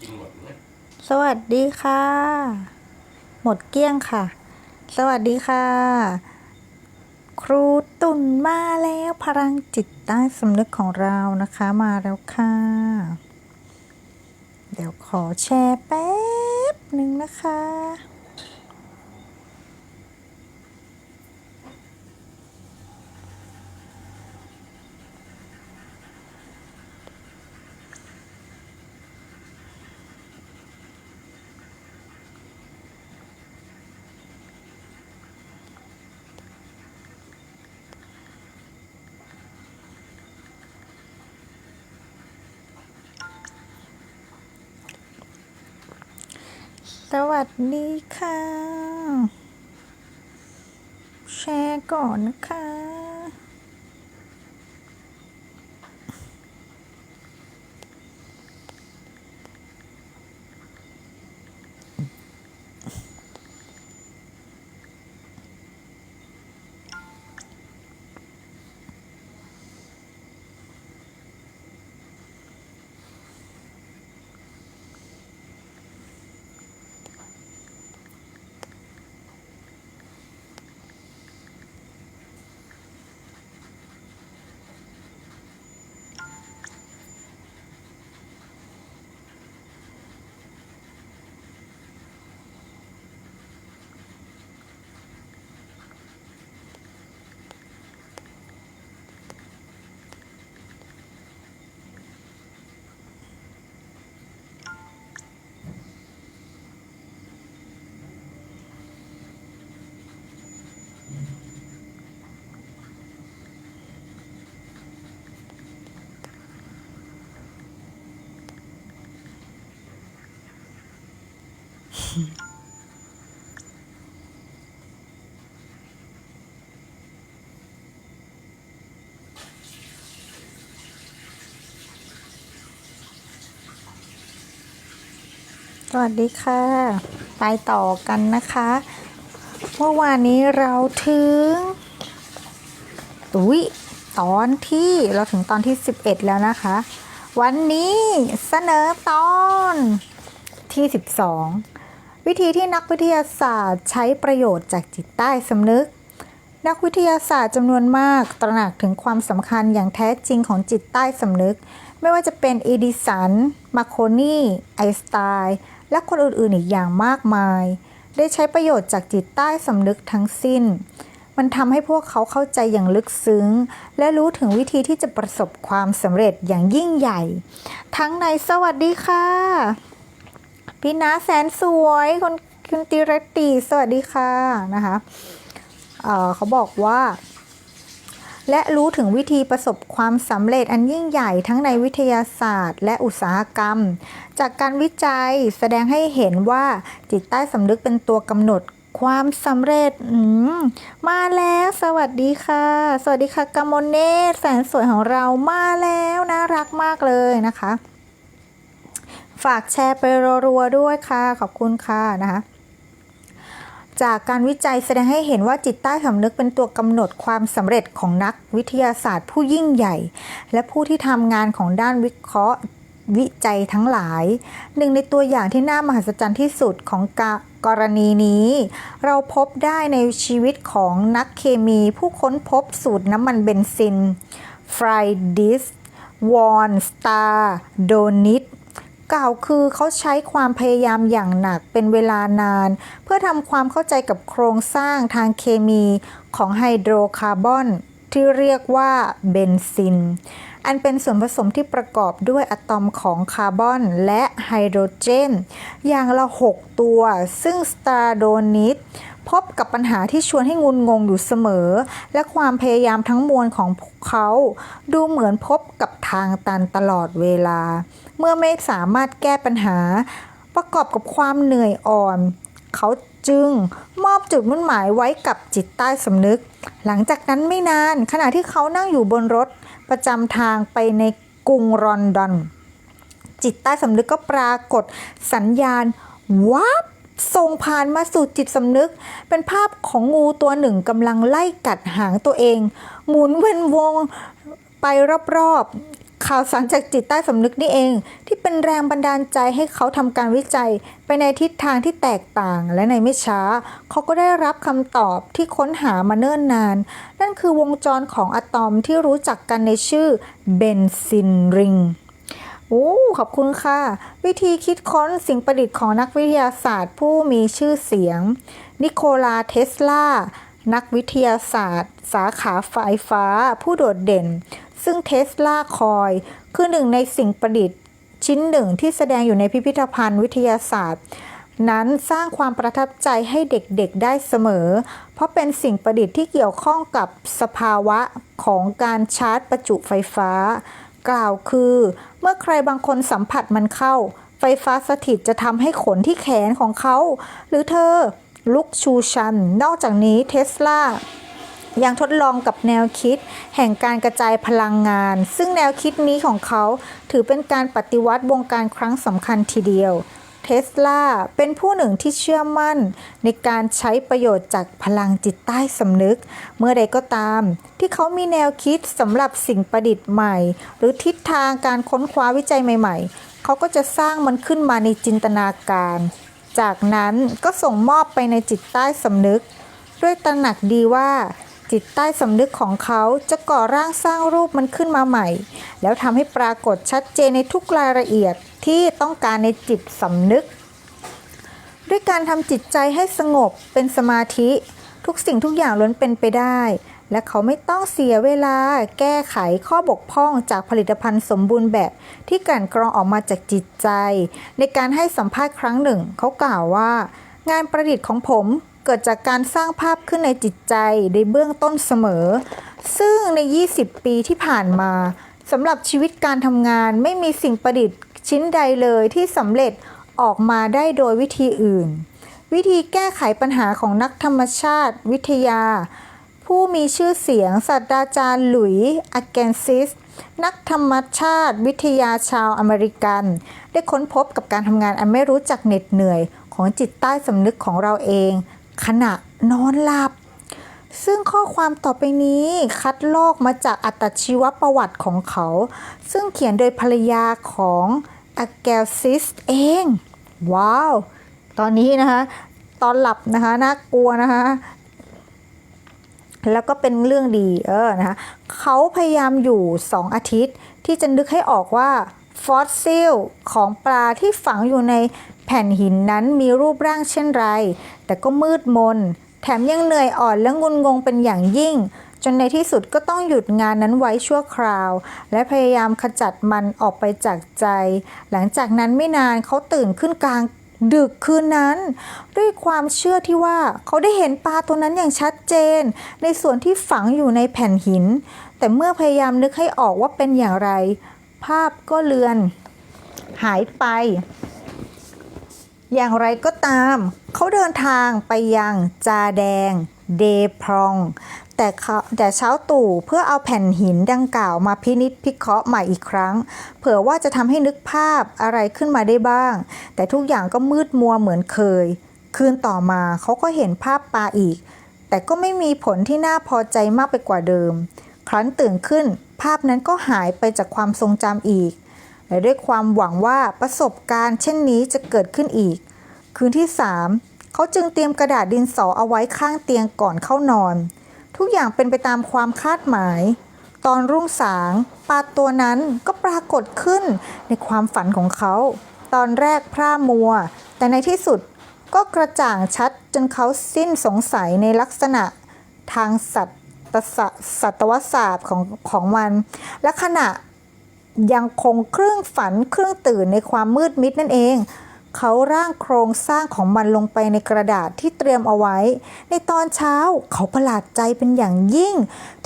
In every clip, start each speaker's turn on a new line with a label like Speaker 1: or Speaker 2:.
Speaker 1: สวัสดีค่ะหมดเกลี้ยงค่ะสวัสดีค่ะครูตุ่นมาแล้วพลังจิตใต้สำนึกของเรานะคะมาแล้วค่ะเดี๋ยวขอแชร์แป๊บหนึ่งนะคะสวัสดีค่ะแชร์ก่อนนะคะสวัสดีค่ะไปต่อกันนะคะเมื่อวานนี้เราถึงตอนที่เราถึงตอนที่11แล้วนะคะวันนี้เสนอตอนที่12วิธีที่นักวิทยาศาสตร์ใช้ประโยชน์จากจิตใต้สำนึกนักวิทยาศาสตร์จำนวนมากตระหนักถึงความสำคัญอย่างแท้จริงของจิตใต้สำนึกไม่ว่าจะเป็นเอดิสันมาโคนีไอน์สไตน์และคนอื่นๆอีกอย่างมากมายได้ใช้ประโยชน์จากจิตใต้สำนึกทั้งสิ้นมันทำให้พวกเขาเข้าใจอย่างลึกซึ้งและรู้ถึงวิธีที่จะประสบความสำเร็จอย่างยิ่งใหญ่ทั้งในสวัสดีค่ะพี่น้าแสนสวยคุณติรติสวัสดีค่ะนะคะเขาบอกว่าและรู้ถึงวิธีประสบความสำเร็จอันยิ่งใหญ่ทั้งในวิทยาศาสตร์และอุตสาหกรรมจากการวิจัยแสดงให้เห็นว่าจิตใต้สำนึกเป็นตัวกำหนดความสำเร็จมาแล้วสวัสดีค่ะสวัสดีค่ะกามลเนตแสนสวยของเรามาแล้วน่ารักมากเลยนะคะฝากแชร์ไปรัวๆด้วยค่ะขอบคุณค่ะนะคะจากการวิจัยแสดงให้เห็นว่าจิตใต้สำนึกเป็นตัวกำหนดความสำเร็จของนักวิทยาศาสตร์ผู้ยิ่งใหญ่และผู้ที่ทำงานของด้านวิเคราะห์วิจัยทั้งหลายหนึ่งในตัวอย่างที่น่ามหัศจรรย์ที่สุดของกรณีนี้เราพบได้ในชีวิตของนักเคมีผู้ค้นพบสูตรน้ำมันเบนซินฟรายดิสวอนสตาร์โดนิตกล่าวคือเขาใช้ความพยายามอย่างหนักเป็นเวลานานเพื่อทำความเข้าใจกับโครงสร้างทางเคมีของไฮโดรคาร์บอนที่เรียกว่าเบนซินอันเป็นส่วนผสมที่ประกอบด้วยอะตอมของคาร์บอนและไฮโดรเจนอย่างละ6ตัวซึ่งสตาร์โดนิตพบกับปัญหาที่ชวนให้งุนงงอยู่เสมอและความพยายามทั้งมวลของพวกเขาดูเหมือนพบกับทางตันตลอดเวลาเมื่อไม่สามารถแก้ปัญหาประกอบกับความเหนื่อยอ่อนเขาจึงมอบจุดมุ่งหมายไว้กับจิตใต้สำนึกหลังจากนั้นไม่นานขณะที่เขานั่งอยู่บนรถประจำทางไปในกรุงลอนดอนจิตใต้สำนึกก็ปรากฏสัญญาณวับส่งผ่านมาสู่จิตสำนึกเป็นภาพของงูตัวหนึ่งกำลังไล่กัดหางตัวเองหมุนเวียนวงไปรอบๆ ข่าวสารจากจิตใต้สำนึกนี่เองที่เป็นแรงบันดาลใจให้เขาทำการวิจัยไปในทิศทางที่แตกต่างและในไม่ช้าเขาก็ได้รับคำตอบที่ค้นหามาเนิ่นนานนั่นคือวงจรของอะตอมที่รู้จักกันในชื่อเบนซินริงขอบคุณค่ะวิธีคิดค้นสิ่งประดิษฐ์ของนักวิทยาศาสตร์ผู้มีชื่อเสียงนิโคลา เทสลานักวิทยาศาสตร์สาขาไฟฟ้าผู้โดดเด่นซึ่งเทสลาคอยคือหนึ่งในสิ่งประดิษฐ์ชิ้นหนึ่งที่แสดงอยู่ในพิพิธภัณฑ์วิทยาศาสตร์นั้นสร้างความประทับใจให้เด็กๆได้เสมอเพราะเป็นสิ่งประดิษฐ์ที่เกี่ยวข้องกับสภาวะของการชาร์จประจุไฟฟ้ากล่าวคือเมื่อใครบางคนสัมผัสมันเข้าไฟฟ้าสถิตจะทำให้ขนที่แขนของเขาหรือเธอลุกชูชันนอกจากนี้เทสลายังทดลองกับแนวคิดแห่งการกระจายพลังงานซึ่งแนวคิดนี้ของเขาถือเป็นการปฏิวัติวงการครั้งสำคัญทีเดียวเทสลาเป็นผู้หนึ่งที่เชื่อมั่นในการใช้ประโยชน์จากพลังจิตใต้สำนึกเมื่อใดก็ตามที่เขามีแนวคิดสำหรับสิ่งประดิษฐ์ใหม่หรือทิศทางการค้นคว้าวิจัยใหม่ๆเขาก็จะสร้างมันขึ้นมาในจินตนาการจากนั้นก็ส่งมอบไปในจิตใต้สำนึกด้วยตระหนักดีว่าจิตใต้สำนึกของเขาจะก่อร่างสร้างรูปมันขึ้นมาใหม่แล้วทำให้ปรากฏชัดเจนในทุกรายละเอียดที่ต้องการในจิตสำนึกด้วยการทำจิตใจให้สงบเป็นสมาธิทุกสิ่งทุกอย่างล้วนเป็นไปได้และเขาไม่ต้องเสียเวลาแก้ไขข้อบกพร่องจากผลิตภัณฑ์สมบูรณ์แบบที่กลั่นกรองออกมาจากจิตใจในการให้สัมภาษณ์ครั้งหนึ่งเขากล่าวว่างานประดิษฐ์ของผมเกิดจากการสร้างภาพขึ้นในจิตใจในเบื้องต้นเสมอซึ่งใน20 ปีที่ผ่านมาสำหรับชีวิตการทำงานไม่มีสิ่งประดิษฐ์ชิ้นใดเลยที่สำเร็จออกมาได้โดยวิธีอื่นวิธีแก้ไขปัญหาของนักธรรมชาติวิทยาผู้มีชื่อเสียงศาสตราจารย์หลุยส์อเกนซิสนักธรรมชาติวิทยาชาวอเมริกันได้ค้นพบกับการทำงานอันไม่รู้จักเหน็ดเหนื่อยของจิตใต้สำนึกของเราเองขณะนอนหลับซึ่งข้อความต่อไปนี้คัดลอกมาจากอัตชีวประวัติของเขาซึ่งเขียนโดยภรรยาของอเกลซิสเองว้าวตอนนี้นะคะตอนหลับนะคะน่ากลัวนะคะแล้วก็เป็นเรื่องดีนะคะเขาพยายามอยู่2 อาทิตย์ที่จะนึกให้ออกว่าฟอสซิลของปลาที่ฝังอยู่ในแผ่นหินนั้นมีรูปร่างเช่นไรแต่ก็มืดมนแถมยังเหนื่อยอ่อนและงุนงงเป็นอย่างยิ่งจนในที่สุดก็ต้องหยุดงานนั้นไว้ชั่วคราวและพยายามขจัดมันออกไปจากใจหลังจากนั้นไม่นานเขาตื่นขึ้นกลางดึกคืนนั้นด้วยความเชื่อที่ว่าเขาได้เห็นปลาตัวนั้นอย่างชัดเจนในส่วนที่ฝังอยู่ในแผ่นหินแต่เมื่อพยายามนึกให้ออกว่าเป็นอย่างไรภาพก็เลือนหายไปอย่างไรก็ตามเขาเดินทางไปยังจาแดงเดพรองแต่เช้าตู่เพื่อเอาแผ่นหินดังกล่าวมาพินิจพิเคราะห์ใหม่อีกครั้งเผื่อว่าจะทำให้นึกภาพอะไรขึ้นมาได้บ้างแต่ทุกอย่างก็มืดมัวเหมือนเคยคืนต่อมาเขาก็เห็นภาพปลาอีกแต่ก็ไม่มีผลที่น่าพอใจมากไปกว่าเดิมครั้นตื่นขึ้นภาพนั้นก็หายไปจากความทรงจำอีกและด้วยความหวังว่าประสบการณ์เช่นนี้จะเกิดขึ้นอีกคืนที่3เขาจึงเตรียมกระดาษดินสอเอาไว้ข้างเตียงก่อนเข้านอนทุกอย่างเป็นไปตามความคาดหมายตอนรุ่งสางปลาตัวนั้นก็ปรากฏขึ้นในความฝันของเขาตอนแรกพร่ามัวแต่ในที่สุดก็กระจ่างชัดจนเขาสิ้นสงสัยในลักษณะทางสัตวศาสตร์ของมันและขณะยังคงครึ่งฝันครึ่งตื่นในความมืดมิดนั่นเองเขาร่างโครงสร้างของมันลงไปในกระดาษที่เตรียมเอาไว้ในตอนเช้าเขาประหลาดใจเป็นอย่างยิ่ง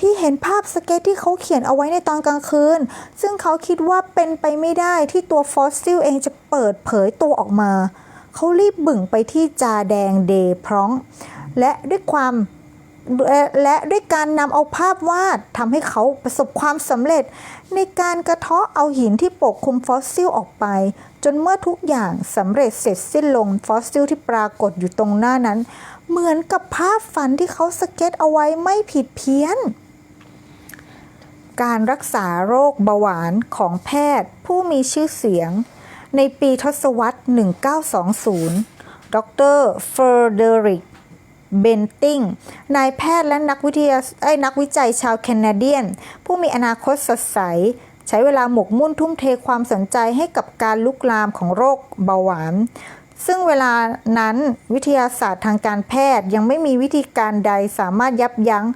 Speaker 1: ที่เห็นภาพสเก็ตที่เขาเขียนเอาไว้ในตอนกลางคืนซึ่งเขาคิดว่าเป็นไปไม่ได้ที่ตัวฟอสซิลเองจะเปิดเผยตัวออกมาเขารีบบึ่งไปที่จาแดงเดพรองและด้วยการนำเอาภาพวาดทำให้เขาประสบความสำเร็จในการกระเทาะเอาหินที่ปกคลุมฟอสซิลออกไปจนเมื่อทุกอย่างสำเร็จเสร็จสิ้นลงฟอสซิลที่ปรากฏอยู่ตรงหน้านั้นเหมือนกับภาพฝันที่เขาสเก็ตเอาไว้ไม่ผิดเพี้ยน การรักษาโรคเบาหวานของแพทย์ผู้มีชื่อเสียงในปีทศวรรษ 1920 ดร. เฟอร์เดริก เบนติง นายแพทย์และนักวิจัยชาวแคนาเดียนผู้มีอนาคตสดใสใช้เวลาหมกมุ่นทุ่มเทความสนใจให้กับการลุกลามของโรคเบาหวานซึ่งเวลานั้นวิทยาศาสตร์ทางการแพทย์ยังไม่มีวิธีการใดสามารถยับยั้ง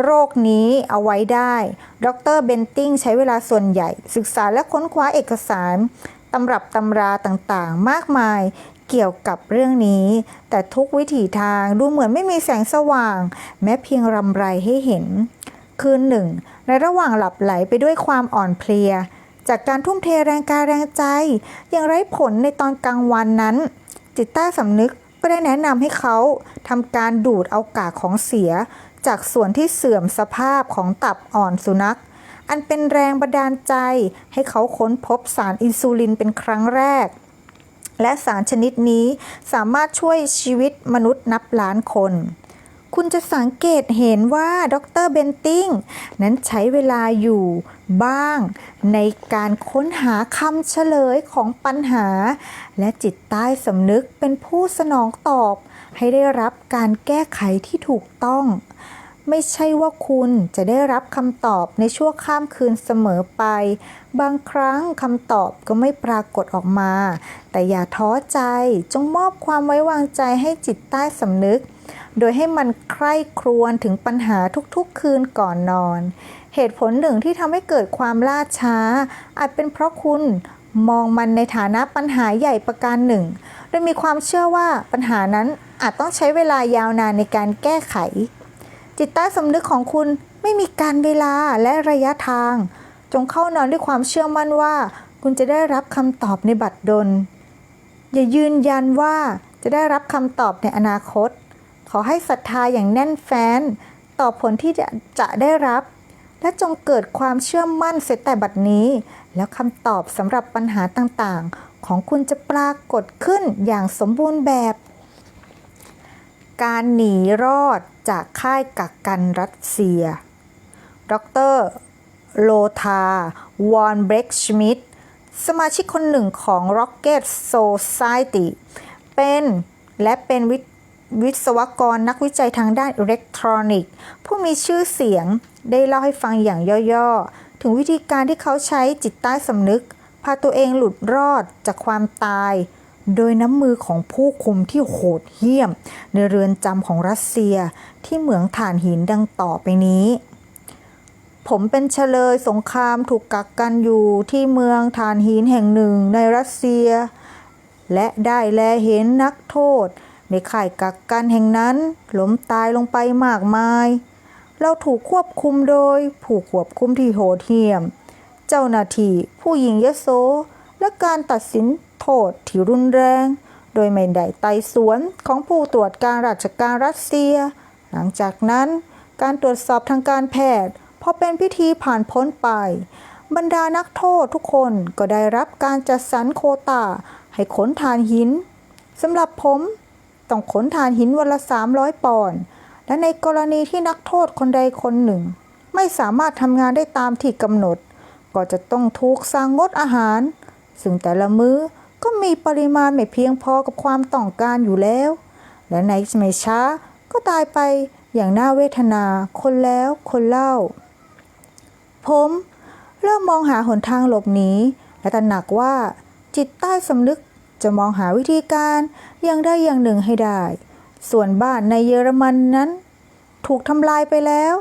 Speaker 1: โรคนี้เอาไว้ได้ดร. เบนติงใช้เวลาส่วนใหญ่ศึกษาและค้นคว้าเอกสารตำรับตำราต่างๆมากมายเกี่ยวกับเรื่องนี้แต่ทุกวิถีทางดูเหมือนไม่มีแสงสว่างแม้เพียงรำไรให้เห็นคืนหนึ่งในระหว่างหลับไหลไปด้วยความอ่อนเพลียจากการทุ่มเทแรงกายแรงใจอย่างไร้ผลในตอนกลางวันนั้นจิตใต้สำนึกก็ได้แนะนำให้เขาทำการดูดเอากากของเสียจากส่วนที่เสื่อมสภาพของตับอ่อนสุนัขอันเป็นแรงบันดาลใจให้เขาค้นพบสารอินซูลินเป็นครั้งแรกและสารชนิดนี้สามารถช่วยชีวิตมนุษย์นับล้านคนคุณจะสังเกตเห็นว่าดร. เบนติงนั้นใช้เวลาอยู่บ้างในการค้นหาคำเฉลยของปัญหาและจิตใต้สำนึกเป็นผู้สนองตอบให้ได้รับการแก้ไขที่ถูกต้องไม่ใช่ว่าคุณจะได้รับคำตอบในชั่วข้ามคืนเสมอไปบางครั้งคำตอบก็ไม่ปรากฏออกมาแต่อย่าท้อใจจงมอบความไว้วางใจให้จิตใต้สำนึกโดยให้มันใคร่ครวญถึงปัญหาทุกๆคืนก่อนนอนเหตุผลหนึ่งที่ทำให้เกิดความล่าช้าอาจเป็นเพราะคุณมองมันในฐานะปัญหาใหญ่ประการหนึ่งโดยมีความเชื่อว่าปัญหานั้นอาจต้องใช้เวลายาวนานในการแก้ไขจิตใต้สำนึกของคุณไม่มีการเวลาและระยะทางจงเข้านอนด้วยความเชื่อมั่นว่าคุณจะได้รับคำตอบในบัดดลอย่ายืนยันว่าจะได้รับคำตอบในอนาคตขอให้ศรัทธาอย่างแน่นแฟ้นต่อผลที่จะได้รับและจงเกิดความเชื่อมั่นเสียแต่บัดนี้แล้วคำตอบสำหรับปัญหาต่างๆของคุณจะปรากฏขึ้นอย่างสมบูรณ์แบบการหนีรอดจากค่ายกักกันรัสเซียดร. โลธาร์ วอนเบรกชมิดสมาชิกคนหนึ่งของ Rocket Society เป็นวิศวกรนักวิจัยทางด้านอิเล็กทรอนิกส์ผู้มีชื่อเสียงได้เล่าให้ฟังอย่างย่อๆถึงวิธีการที่เขาใช้จิตใต้สำนึกพาตัวเองหลุดรอดจากความตายโดยน้ำมือของผู้คุมที่โหดเหี้ยมในเรือนจำของรัสเซียที่เหมืองถ่านหินดังต่อไปนี้ผมเป็นเฉลยสงครามถูกกักกันอยู่ที่เมืองถ่านหินแห่งหนึ่งในรัสเซียและได้แลเห็นนักโทษในข่ายกักกันแห่งนั้นล้มตายลงไปมากมายเราถูกควบคุมโดยผู้ควบคุมที่โหดเหี้ยมเจ้าหน้าที่ผู้หญิงยโสและการตัดสินโทษที่รุนแรงโดยไม่ได้ไต่สวนของผู้ตรวจการราชการรัสเซียหลังจากนั้นการตรวจสอบทางการแพทย์พอเป็นพิธีผ่านพ้นไปบรรดานักโทษทุกคนก็ได้รับการจัดสรรโควตาให้ขนถ่านหินสำหรับผมต้องขนถ่านหินวันละ300 ปอนด์และในกรณีที่นักโทษคนใดคนหนึ่งไม่สามารถทำงานได้ตามที่กำหนดก็จะต้องถูกสั่งงดอาหารซึ่งแต่ละมื้อก็มีปริมาณไม่เพียงพอกับความต้องการอยู่แล้วและในไม่ช้าก็ตายไปอย่างน่าเวทนาคนแล้วคนเล่าผมเริ่มมองหาหนทางหลบหนีและตระหนักว่าจิตใต้สำนึกจะมองหาวิธีการอย่างใดอย่างหนึ่งให้ได้ส่วนบ้านในเยอรมันนั้นถูกทำลายไปแล้ว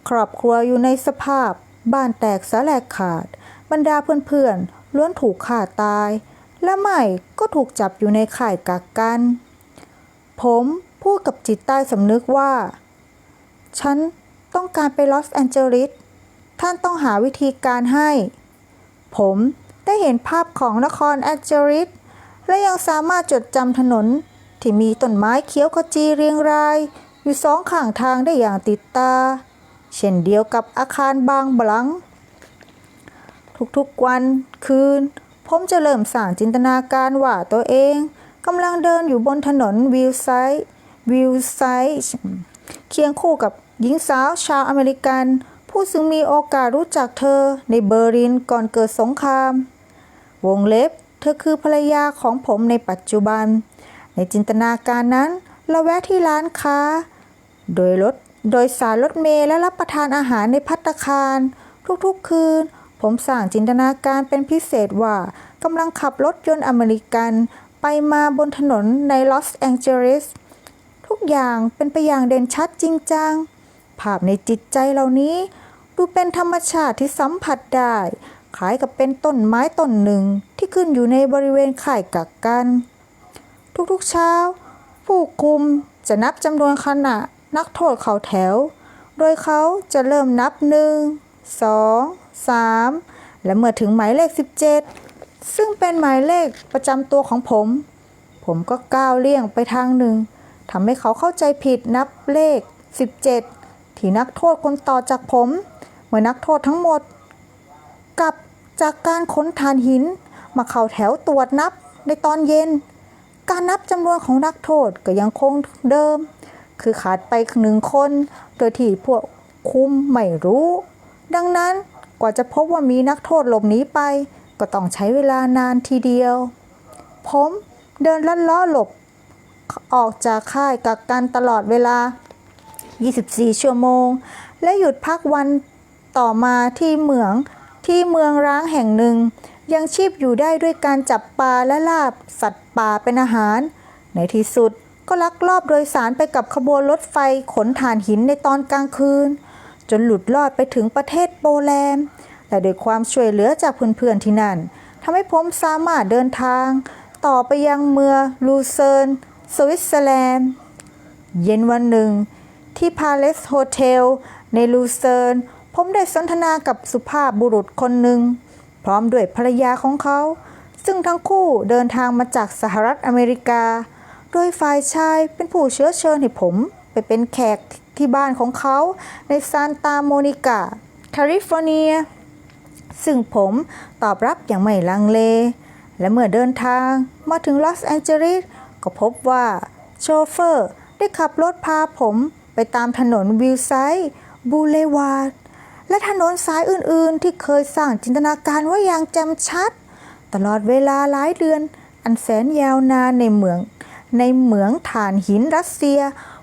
Speaker 1: ครอบครัวอยู่ในสภาพบ้านแตกสลายขาดบรรดาเพื่อนๆล้วนถูกฆ่าตายและไม่ก็ถูกจับอยู่ในข่ายกักกันผมพูดกับจิตใต้สำนึกว่าฉันต้องการไปลอสแอนเจลิสท่านต้องหาวิธีการให้ผมได้เห็นภาพของนครแอนเจลิสและยังสามารถจดจำถนนที่มีต้นไม้เขียวขจีเรียงรายอยู่สองข้างทางได้อย่างติดตาเช่นเดียวกับอาคารบางบลังทุกๆวันคืนผมจะเริ่มสร้างจินตนาการว่าตัวเองกำลังเดินอยู่บนถนนวิลไซด์เคียงคู่กับหญิงสาวชาวอเมริกัน ผู้ซึ่งมีโอกาสรู้จักเธอในเบอร์ลินก่อนเกิดสงครามวงเล็บเธอคือภรรยาของผมในปัจจุบันในจินตนาการนั้นเราแวะที่ร้านค้าโดยสารรถเมล์และรับประทานอาหารในภัตตาคารทุกๆคืนผมสร้างจินตนาการเป็นพิเศษว่ากำลังขับรถยนต์อเมริกันไปมาบนถนนในลอสแองเจลิสทุกอย่างเป็นไปอย่างเด่นชัดจริงจังภาพในจิตใจเหล่านี้ดูเป็นธรรมชาติที่สัมผัสได้คล้ายกับเป็นต้นไม้ต้นหนึ่งที่ขึ้นอยู่ในบริเวณค่ายกักกันทุกๆเช้าผู้คุมจะนับจำนวนขณะนักโทษเข้าแถวโดยเขาจะเริ่มนับ1 2 3และเมื่อถึงหมายเลข17ซึ่งเป็นหมายเลขประจำตัวของผมก็ก้าวเลี่ยงไปทางหนึ่งทำให้เขาเข้าใจผิดนับเลข17ที่นักโทษคนต่อจากผมเมื่อนักโทษทั้งหมดกลับจากการขนถ่านหินมาเข้าแถวตรวจนับในตอนเย็นการนับจำนวนของนักโทษก็ยังคงเดิมคือขาดไป1 คนโดยที่พวกคุมไม่รู้ดังนั้นกว่าจะพบว่ามีนักโทษหลบหนีไปก็ต้องใช้เวลานานทีเดียวผมเดินลัดล้อหลบออกจากค่ายกักกันตลอดเวลา24 ชั่วโมงและหยุดพักวันต่อมาที่เมืองร้างแห่งหนึ่งยังชีพอยู่ได้ด้วยการจับปลาและล่าสัตว์ป่าเป็นอาหารในที่สุดก็ลักลอบโดยสารไปกับขบวนรถไฟขนถ่านหินในตอนกลางคืนจนหลุดลอดไปถึงประเทศโปแลนด์และด้วยความช่วยเหลือจากเพื่อนๆที่นั่นทำให้ผมสามารถเดินทางต่อไปยังเมืองลูเซิร์นสวิตเซอร์แลนด์เย็นวันหนึ่งที่พาเลสโฮเทลในลูเซิร์นผมได้สนทนากับสุภาพบุรุษคนหนึ่งพร้อมด้วยภรรยาของเขาซึ่งทั้งคู่เดินทางมาจากสหรัฐอเมริกาโดยฝ่ายชายเป็นผู้เชื้อเชิญให้ผมไปเป็นแขกที่บ้านของเขาในซานตาโมนิกาแคลิฟอร์เนียซึ่งผมตอบรับอย่างไม่ลังเลและเมื่อเดินทางมาถึงลอสแองเจลิสก็พบว่าโชเฟอร์ได้ขับรถพาผมไปตามถนนวิลไซด์บูเลวาร์ดและถนนสายอื่นๆที่เคยสร้างจินตนาการไว้อย่างแจ่มชัดตลอดเวลาหลายเดือนอันแสนยาวนานในเหมืองถ่านหินรัสเซีย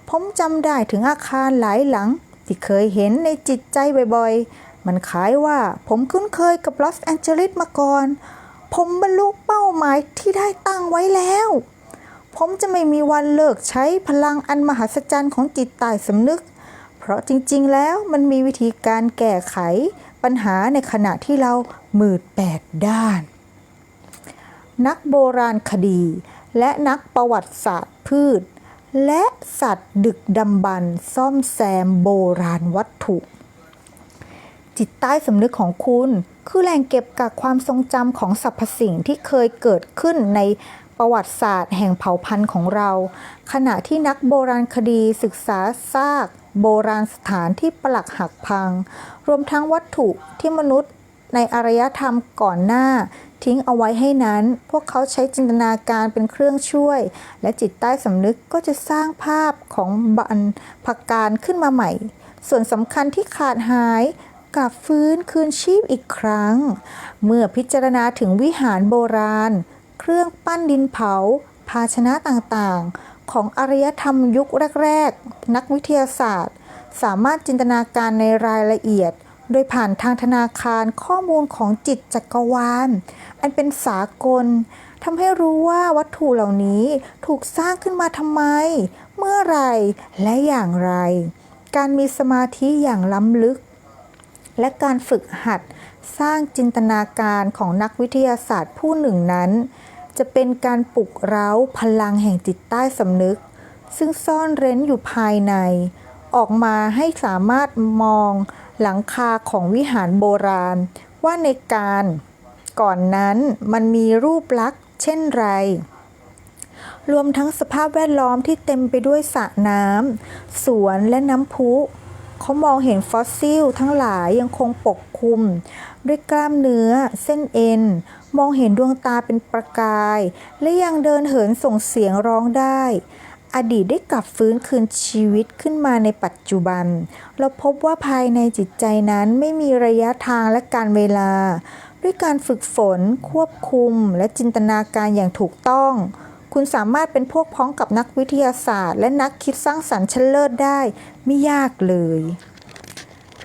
Speaker 1: ผมจำได้ถึงอาคารหลายหลังที่เคยเห็นในจิตใจบ่อยๆมันคล้ายว่าผมคุ้นเคยกับลอสแองเจลิสมาก่อนผมบรรลุเป้าหมายที่ได้ตั้งไว้แล้วผมจะไม่มีวันเลิกใช้พลังอันมหัศจรรย์ของจิตใต้สำนึกเพราะจริงๆแล้วมันมีวิธีการแก้ไขปัญหาในขณะที่เรามืด8 ด้านนักโบราณคดีและนักประวัติศาสตร์พืชและสัตว์ดึกดำบรรพ์ซ่อมแซมโบราณวัตถุจิตใต้สำนึกของคุณคือแหล่งเก็บกักความทรงจำของสรรพสิ่งที่เคยเกิดขึ้นในประวัติศาสตร์แห่งเผ่าพันธุ์ของเราขณะที่นักโบราณคดีศึกษาซากโบราณสถานที่ปรักหักพังรวมทั้งวัตถุที่มนุษย์ในอารยธรรมก่อนหน้าทิ้งเอาไว้ให้นั้นพวกเขาใช้จินตนาการเป็นเครื่องช่วยและจิตใต้สำนึกก็จะสร้างภาพของบรรพการขึ้นมาใหม่ส่วนสำคัญที่ขาดหายกลับฟื้นคืนชีพอีกครั้งเมื่อพิจารณาถึงวิหารโบราณเครื่องปั้นดินเผาภาชนะต่างๆของอารยธรรมยุคแรกๆนักวิทยาศาสตร์สามารถจินตนาการในรายละเอียดโดยผ่านทางธนาคารข้อมูลของจิตจักรวาลอันเป็นสากลทำให้รู้ว่าวัตถุเหล่านี้ถูกสร้างขึ้นมาทำไมเมื่อไรและอย่างไรการมีสมาธิอย่างล้ำลึกและการฝึกหัดสร้างจินตนาการของนักวิทยาศาสตร์ผู้หนึ่งนั้นจะเป็นการปลุกเร้าพลังแห่งจิตใต้สำนึกซึ่งซ่อนเร้นอยู่ภายในออกมาให้สามารถมองหลังคาของวิหารโบราณว่าในการก่อนนั้นมันมีรูปลักษณ์เช่นไรรวมทั้งสภาพแวดล้อมที่เต็มไปด้วยสระน้ำสวนและน้ำพุเขามองเห็นฟอสซิลทั้งหลายยังคงปกคลุมด้วยกล้ามเนื้อเส้นเอ็นมองเห็นดวงตาเป็นประกายและยังเดินเหินส่งเสียงร้องได้ อดีตได้กลับฟื้นคืนชีวิตขึ้นมาในปัจจุบันเราพบว่าภายในจิตใจนั้นไม่มีระยะทางและการเวลาด้วยการฝึกฝนควบคุมและจินตนาการอย่างถูกต้องคุณสามารถเป็นพวกพ้องกับนักวิทยาศาสตร์และนักคิดสร้างสรรค์ชั้นเลิศได้ไม่ยากเลย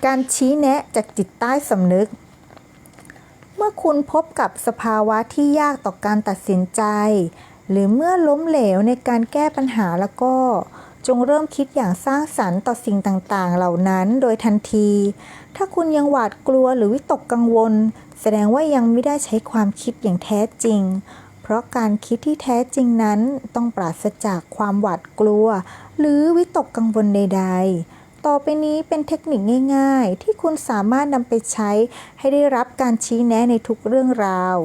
Speaker 1: การชี้แนะจากจิตใต้สำนึกเมื่อคุณพบกับสภาวะที่ยากต่อการตัดสินใจหรือเมื่อล้มเหลวในการแก้ปัญหาแล้วก็จงเริ่มคิดอย่างสร้างสรรค์ต่อสิ่งต่างๆเหล่านั้นโดยทันทีถ้าคุณยังหวาดกลัวหรือวิตกกังวลแสดงว่ายังไม่ได้ใช้ความคิดอย่างแท้จริงเพราะการคิดที่แท้จริงนั้นต้องปราศจากความหวาดกลัวหรือวิตกกังวลใดๆต่อไปนี้เป็นเทคนิคง่ายๆที่คุณสามารถนำไปใช้ให้ได้รับการชี้แนะในทุกเรื่องราว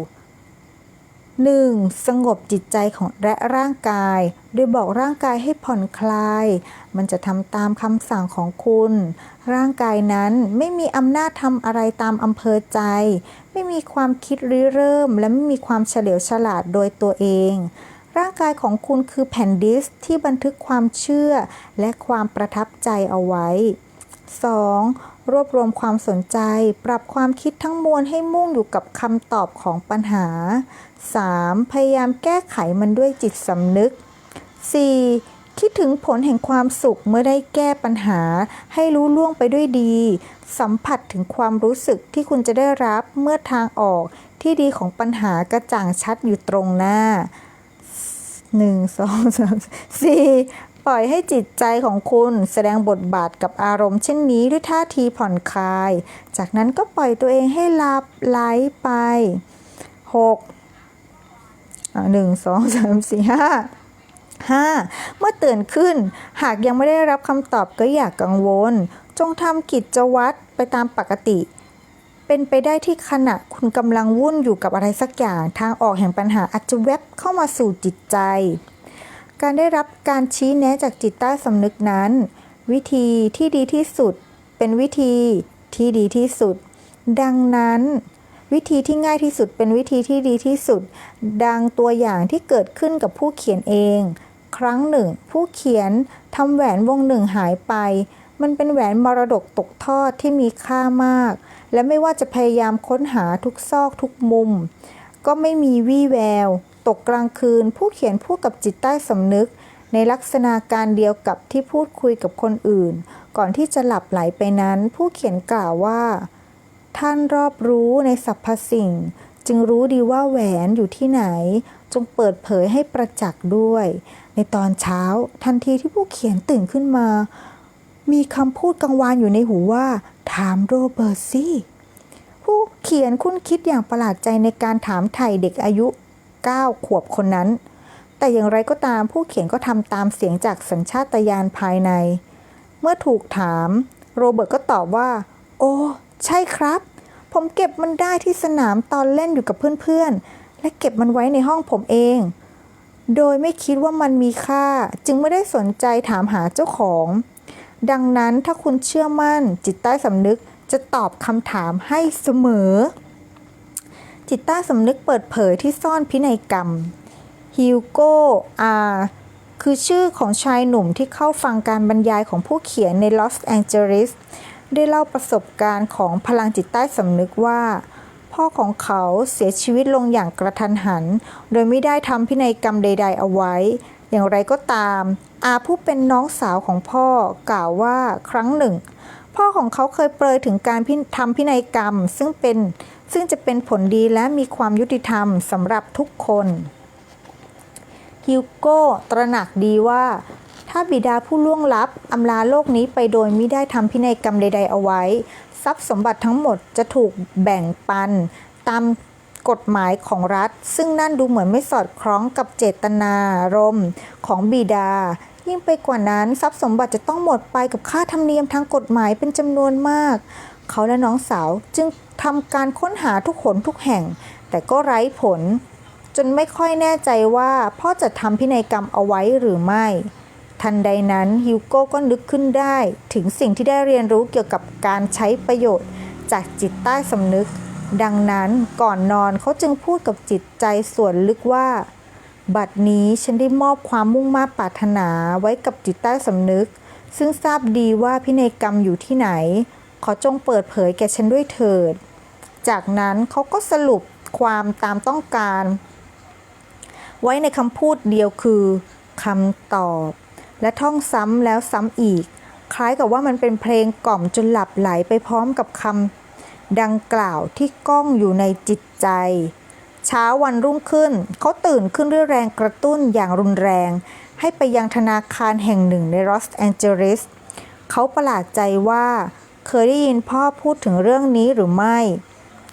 Speaker 1: 1. สงบจิตใจของและร่างกายโดยบอกร่างกายให้ผ่อนคลายมันจะทำตามคำสั่งของคุณร่างกายนั้นไม่มีอำนาจทำอะไรตามอำเภอใจไม่มีความคิดริเริ่มและไม่มีความเฉลียวฉลาดโดยตัวเองร่างกายของคุณคือแผ่นดิสก์ที่บันทึกความเชื่อและความประทับใจเอาไว้ 2. รวบรวมความสนใจปรับความคิดทั้งมวลให้มุ่งอยู่กับคำตอบของปัญหา 3. พยายามแก้ไขมันด้วยจิตสำนึก 4. คิดถึงผลแห่งความสุขเมื่อได้แก้ปัญหาให้รู้ล่วงไปด้วยดีสัมผัสถึงความรู้สึกที่คุณจะได้รับเมื่อทางออกที่ดีของปัญหากระจ่างชัดอยู่ตรงหน้า 1 2 3 4 ปล่อยให้จิตใจของคุณแสดงบทบาทกับอารมณ์เช่นนี้ด้วยท่าทีผ่อนคลายจากนั้นก็ปล่อยตัวเองให้หลับไหลไป 6 1 2 3 4 5 เมื่อตื่นขึ้นหากยังไม่ได้รับคำตอบก็อย่ากังวลจงทำกิจวัตรไปตามปกติเป็นไปได้ที่ขณะคุณกำลังวุ่นอยู่กับอะไรสักอย่างทางออกแห่งปัญหาอาจจะแวบเข้ามาสู่จิตใจการได้รับการชี้แนะจากจิตใต้สำนึกนั้นวิธีที่ดีที่สุดเป็นวิธีที่ดีที่สุดดังนั้นวิธีที่ง่ายที่สุดเป็นวิธีที่ดีที่สุดดังตัวอย่างที่เกิดขึ้นกับผู้เขียนเองครั้งหนึ่งผู้เขียนทำแหวนวงหนึ่งหายไปมันเป็นแหวนมรดกตกทอดที่มีค่ามากและไม่ว่าจะพยายามค้นหาทุกซอกทุกมุมก็ไม่มีวี่แววตกกลางคืนผู้เขียนพูดกับจิตใต้สำนึกในลักษณะการเดียวกับที่พูดคุยกับคนอื่นก่อนที่จะหลับไหลไปนั้นผู้เขียนกล่าวว่าท่านรอบรู้ในสรรพสิ่งจึงรู้ดีว่าแหวนอยู่ที่ไหนจงเปิดเผยให้ประจักษ์ด้วยในตอนเช้าทันทีที่ผู้เขียนตื่นขึ้นมามีคำพูดกังวานอยู่ในหูว่าถามโรเบิร์ตสิผู้เขียนคุ้นคิดอย่างประหลาดใจในการถามไถ่เด็กอายุ9 ขวบคนนั้นแต่อย่างไรก็ตามผู้เขียนก็ทำตามเสียงจากสัญชาตญาณภายในเมื่อถูกถามโรเบิร์ตก็ตอบว่าโอ้ใช่ครับผมเก็บมันได้ที่สนามตอนเล่นอยู่กับเพื่อนๆและเก็บมันไว้ในห้องผมเองโดยไม่คิดว่ามันมีค่าจึงไม่ได้สนใจถามหาเจ้าของดังนั้นถ้าคุณเชื่อมั่นจิตใต้สำนึกจะตอบคำถามให้เสมอจิตใต้สำนึกเปิดเผยที่ซ่อนพินัยกรรมฮิวโกคือชื่อของชายหนุ่มที่เข้าฟังการบรรยายของผู้เขียนในลอสแองเจลิสได้เล่าประสบการณ์ของพลังจิตใต้สำนึกว่าพ่อของเขาเสียชีวิตลงอย่างกระทันหันโดยไม่ได้ทำพินัยกรรมใดๆเอาไว้อย่างไรก็ตามผู้เป็นน้องสาวของพ่อกล่าวว่าครั้งหนึ่งพ่อของเขาเคยเปรยถึงการทำพินัยกรรมซึ่งจะเป็นผลดีและมีความยุติธรรมสำหรับทุกคนฮิวโก้ตระหนักดีว่าถ้าบิดาผู้ล่วงลับอำลาโลกนี้ไปโดยไม่ได้ทำพินัยกรรมใดๆเอาไว้ทรัพย์สมบัติทั้งหมดจะถูกแบ่งปันตามกฎหมายของรัฐซึ่งนั่นดูเหมือนไม่สอดคล้องกับเจตนารมณ์ของบิดายิ่งไปกว่านั้นทรัพย์สมบัติจะต้องหมดไปกับค่าธรรมเนียมทางกฎหมายเป็นจำนวนมากเขาและน้องสาวจึงทำการค้นหาทุกหนทุกแห่งแต่ก็ไร้ผลจนไม่ค่อยแน่ใจว่าพ่อจะทำพินัยกรรมเอาไว้หรือไม่ทันใดนั้นฮิวโก้ก็นึกขึ้นได้ถึงสิ่งที่ได้เรียนรู้เกี่ยวกับการใช้ประโยชน์จากจิตใต้สำนึกดังนั้นก่อนนอนเขาจึงพูดกับจิตใจส่วนลึกว่า บัดนี้ฉันได้มอบความมุ่งมา่ปรารถนาไว้กับจิตใต้สำนึกซึ่งทราบดีว่าพินัยกรรมอยู่ที่ไหนขอจงเปิดเผยแก่ฉันด้วยเถิดจากนั้นเขาก็สรุปความตามต้องการไว้ในคำพูดเดียวคือคำตอบและท่องซ้ำแล้วซ้ำอีกคล้ายกับว่ามันเป็นเพลงกล่อมจนหลับไหลไปพร้อมกับคำดังกล่าวที่ก้องอยู่ในจิตใจเช้าวันรุ่งขึ้นเขาตื่นขึ้นด้วยแรงกระตุ้นอย่างรุนแรงให้ไปยังธนาคารแห่งหนึ่งในลอสแองเจลิสเขาประหลาดใจว่าเคยได้ยินพ่อพูดถึงเรื่องนี้หรือไม่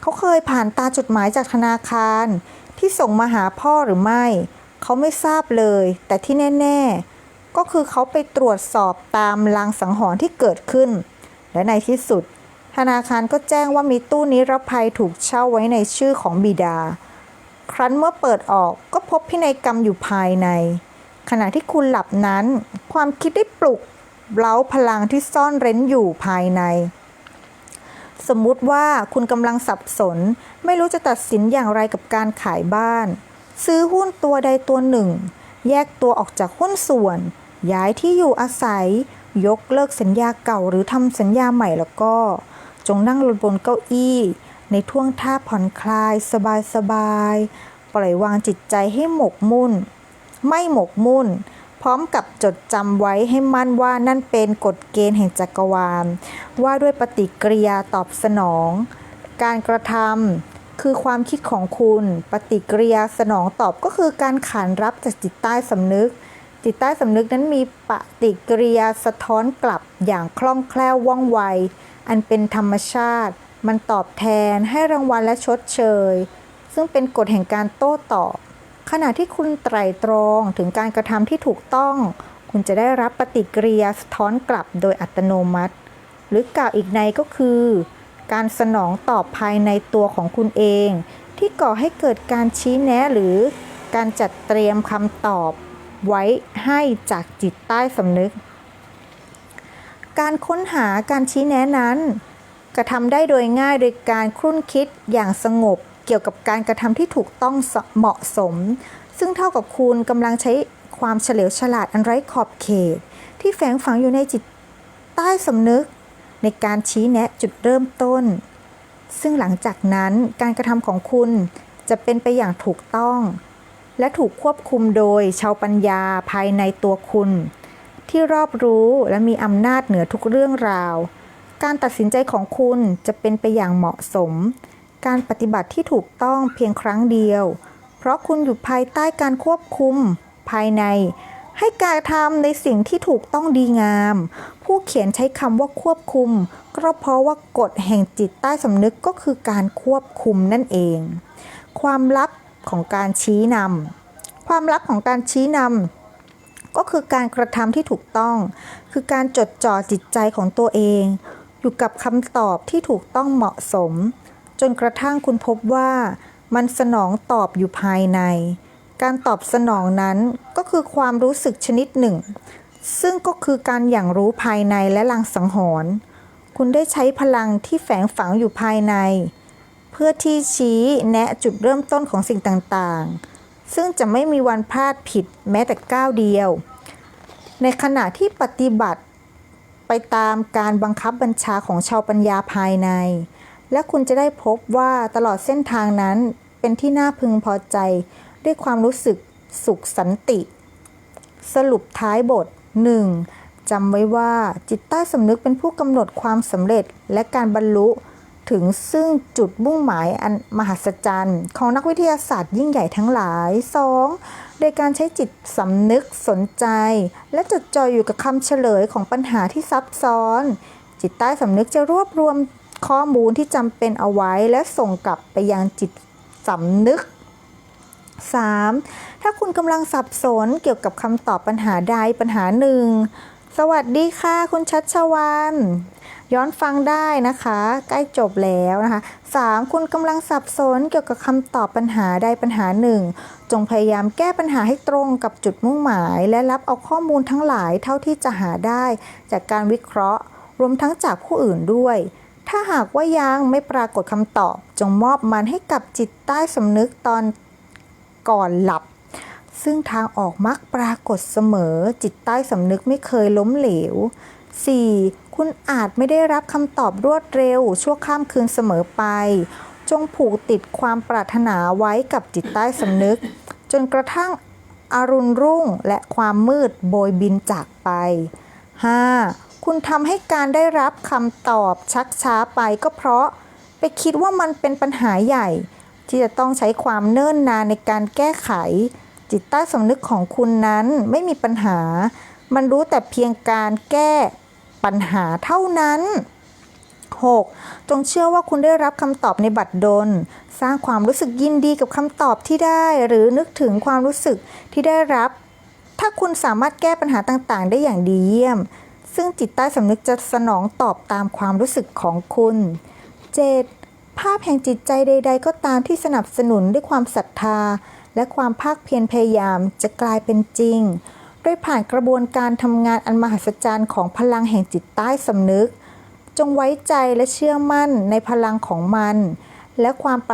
Speaker 1: เขาเคยผ่านตาจดหมายจากธนาคารที่ส่งมาหาพ่อหรือไม่เขาไม่ทราบเลยแต่ที่แน่ๆก็คือเขาไปตรวจสอบตามลางสังหรณ์ที่เกิดขึ้นและในที่สุดธนาคารก็แจ้งว่ามีตู้นิรภัยถูกเช่าไว้ในชื่อของบิดาครั้นเมื่อเปิดออกก็พบพินัยกรรมอยู่ภายในขณะที่คุณหลับนั้นความคิดได้ปลุกเร้าพลังที่ซ่อนเร้นอยู่ภายในสมมุติว่าคุณกำลังสับสนไม่รู้จะตัดสินอย่างไรกับการขายบ้านซื้อหุ้นตัวใดตัวหนึ่งแยกตัวออกจากหุ้นส่วนย้ายที่อยู่อาศัยยกเลิกสัญญาเก่าหรือทำสัญญาใหม่แล้วก็จงนั่งลงบนเก้าอี้ในท่วงท่าผ่อนคลายสบายๆปล่อยวางจิตใจให้หมกมุ่นไม่หมกมุ่นพร้อมกับจดจำไว้ให้มั่นว่านั่นเป็นกฎเกณฑ์แห่งจักรวาลว่าด้วยปฏิกิริยาตอบสนองการกระทำคือความคิดของคุณปฏิกิริยาสนองตอบก็คือการขานรับจากจิตใต้สำนึกจิตใต้สำนึกนั้นมีปฏิกิริยาสะท้อนกลับอย่างคล่องแคล่วว่องไวอันเป็นธรรมชาติมันตอบแทนให้รางวัลและชดเชยซึ่งเป็นกฎแห่งการโต้ตอบขณะที่คุณไตร่ตรองถึงการกระทำที่ถูกต้องคุณจะได้รับปฏิกิริยาสะท้อนกลับโดยอัตโนมัติหรือกล่าวอีกในก็คือการสนองตอบภายในตัวของคุณเองที่ก่อให้เกิดการชี้แนะหรือการจัดเตรียมคำตอบไว้ให้จากจิตใต้สำนึกการค้นหาการชี้แนะนั้นกระทำได้โดยง่ายโดยการครุ่นคิดอย่างสงบเกี่ยวกับการกระทำที่ถูกต้องเหมาะสมซึ่งเท่ากับคุณกำลังใช้ความเฉลียวฉลาดอันไร้ขอบเขตที่แฝงฝังอยู่ในจิตใต้สำนึกในการชี้แนะจุดเริ่มต้นซึ่งหลังจากนั้นการกระทำของคุณจะเป็นไปอย่างถูกต้องและถูกควบคุมโดยชาวปัญญาภายในตัวคุณที่รอบรู้และมีอำนาจเหนือทุกเรื่องราวการตัดสินใจของคุณจะเป็นไปอย่างเหมาะสมการปฏิบัติที่ถูกต้องเพียงครั้งเดียวเพราะคุณอยู่ภายใต้การควบคุมภายในให้การทำในสิ่งที่ถูกต้องดีงามผู้เขียนใช้คำว่าควบคุมก็เพราะว่ากฎแห่งจิตใต้สำนึกก็คือการควบคุมนั่นเองความลับของการชี้นำความลับของการชี้นำก็คือการกระทำที่ถูกต้องคือการจดจ่อจิตใจของตัวเองอยู่กับคำตอบที่ถูกต้องเหมาะสมจนกระทั่งคุณพบว่ามันสนองตอบอยู่ภายในการตอบสนองนั้นก็คือความรู้สึกชนิดหนึ่งซึ่งก็คือการอย่างรู้ภายในและลางสังหรณ์คุณได้ใช้พลังที่แฝงฝังอยู่ภายในเพื่อที่ชี้แนะจุดเริ่มต้นของสิ่งต่างๆซึ่งจะไม่มีวันพลาดผิดแม้แต่ก้าวเดียวในขณะที่ปฏิบัติไปตามการบังคับบัญชาของชาวปัญญาภายในและคุณจะได้พบว่าตลอดเส้นทางนั้นเป็นที่น่าพึงพอใจด้วยความรู้สึกสุขสันติสรุปท้ายบท 1. จำไว้ว่าจิตใต้สำนึกเป็นผู้กำหนดความสำเร็จและการบรรลุถึงซึ่งจุดมุ่งหมายอันมหัศจรรย์ของนักวิทยาศาสตร์ยิ่งใหญ่ทั้งหลาย 2. โดยการใช้จิตสำนึกสนใจและจดจ่ออยู่กับคำเฉลยของปัญหาที่ซับซ้อนจิตใต้สำนึกจะรวบรวมข้อมูลที่จำเป็นเอาไว้และส่งกลับไปยังจิตสำนึก 3. ถ้าคุณกำลังสับสนเกี่ยวกับคำตอบปัญหาใดปัญหาหนึ่งสวัสดีค่ะคุณชัชวรรณย้อนฟังได้นะคะใกล้จบแล้วนะคะ 3. คุณกำลังสับสนเกี่ยวกับคำตอบปัญหาใดปัญหาหนึ่งจงพยายามแก้ปัญหาให้ตรงกับจุดมุ่งหมายและรับเอาข้อมูลทั้งหลายเท่าที่จะหาได้จากการวิเคราะห์รวมทั้งจากผู้อื่นด้วยถ้าหากว่ายังไม่ปรากฏคำตอบจงมอบมันให้กับจิตใต้สำนึกตอนก่อนหลับ ซึ่งทางออกมักปรากฏเสมอจิตใต้สำนึกไม่เคยล้มเหลว 4. คุณอาจไม่ได้รับคำตอบรวดเร็วชั่วข้ามคืนเสมอไปจงผูกติดความปรารถนาไว้กับจิตใต้สำนึกจนกระทั่งอรุณรุ่งและความมืดโบยบินจากไป 5. คุณทำให้การได้รับคำตอบชักช้าไปก็เพราะไปคิดว่ามันเป็นปัญหาใหญ่ที่จะต้องใช้ความเนิ่นนานในการแก้ไขจิตใต้สำนึกของคุณนั้นไม่มีปัญหามันรู้แต่เพียงการแก้ปัญหาเท่านั้น 6. จงเชื่อว่าคุณได้รับคำตอบในบัดดลสร้างความรู้สึกยินดีกับคำตอบที่ได้หรือนึกถึงความรู้สึกที่ได้รับถ้าคุณสามารถแก้ปัญหาต่างๆได้อย่างดีเยี่ยมซึ่งจิตใต้สำนึกจะสนองตอบตามความรู้สึกของคุณ 7. ภาพแห่งจิตใจใดๆก็ตามที่สนับสนุนด้วยความศรัทธาและความภาคเพียรพยายามจะกลายเป็นจริงโดยผ่านกระบวนการทำงานอันมหัศจรรย์ของพลังแห่งจิตใต้สำนึกจงไว้ใจและเชื่อมั่นในพลังของมันและความป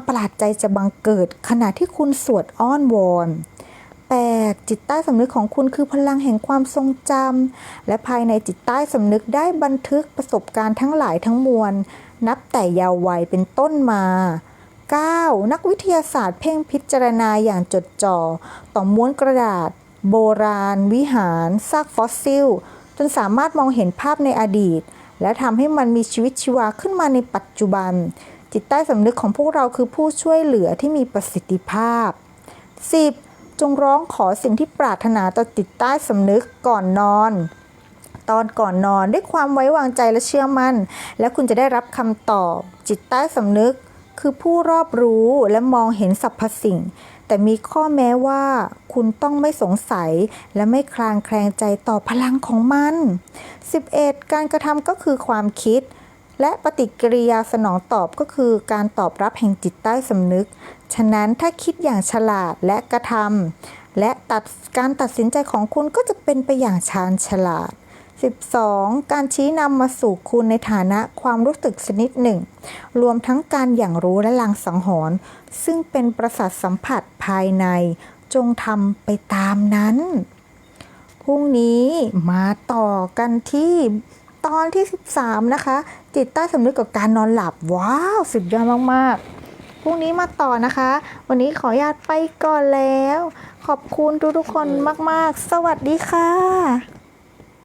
Speaker 1: ระหลาดใจจะบังเกิดขณะที่คุณสวดอ้อนวอน 8. จิตใต้สำนึกของคุณคือพลังแห่งความทรงจำและภายในจิตใต้สำนึกได้บันทึกประสบการณ์ทั้งหลายทั้งมวลนับแต่เยาว์วัยเป็นต้นมา 9. นักวิทยาศาสตร์เพ่งพิจารณาอย่างจดจ่อต่อม้วนกระดาษโบราณวิหารซากฟอสซิลจนสามารถมองเห็นภาพในอดีตและทำให้มันมีชีวิตชีวาขึ้นมาในปัจจุบันจิตใต้สำนึกของพวกเราคือผู้ช่วยเหลือที่มีประสิทธิภาพ 10. จงร้องขอสิ่งที่ปรารถนาต่อจิตใต้สำนึกก่อนนอนตอนก่อนนอนด้วยความไว้วางใจและเชื่อมั่นและคุณจะได้รับคำตอบจิตใต้สำนึกคือผู้รอบรู้และมองเห็นสรรพสิ่งแต่มีข้อแม้ว่าคุณต้องไม่สงสัยและไม่คลางแคลงใจต่อพลังของมัน 11. การกระทำก็คือความคิดและปฏิกิริยาสนองตอบก็คือการตอบรับแห่งจิตใต้สำนึกฉะนั้นถ้าคิดอย่างฉลาดและกระทำและการตัดสินใจของคุณก็จะเป็นไปอย่างชาญฉลาด 12. การชี้นำมาสู่คุณในฐานะความรู้สึกชนิดหนึ่งรวมทั้งการอย่างรู้และลางสังหรณ์ซึ่งเป็นประสาทสัมผัสภายในจงทำไปตามนั้นพรุ่งนี้มาต่อกันที่ตอนที่ 13นะคะจิตใต้สำนึกกับการนอนหลับว้าวสุดยอดมากๆพรุ่งนี้มาต่อนะคะวันนี้ขออนุญาตไปก่อนแล้วขอบคุณทุกๆคนมากๆสวัสดีค่ะ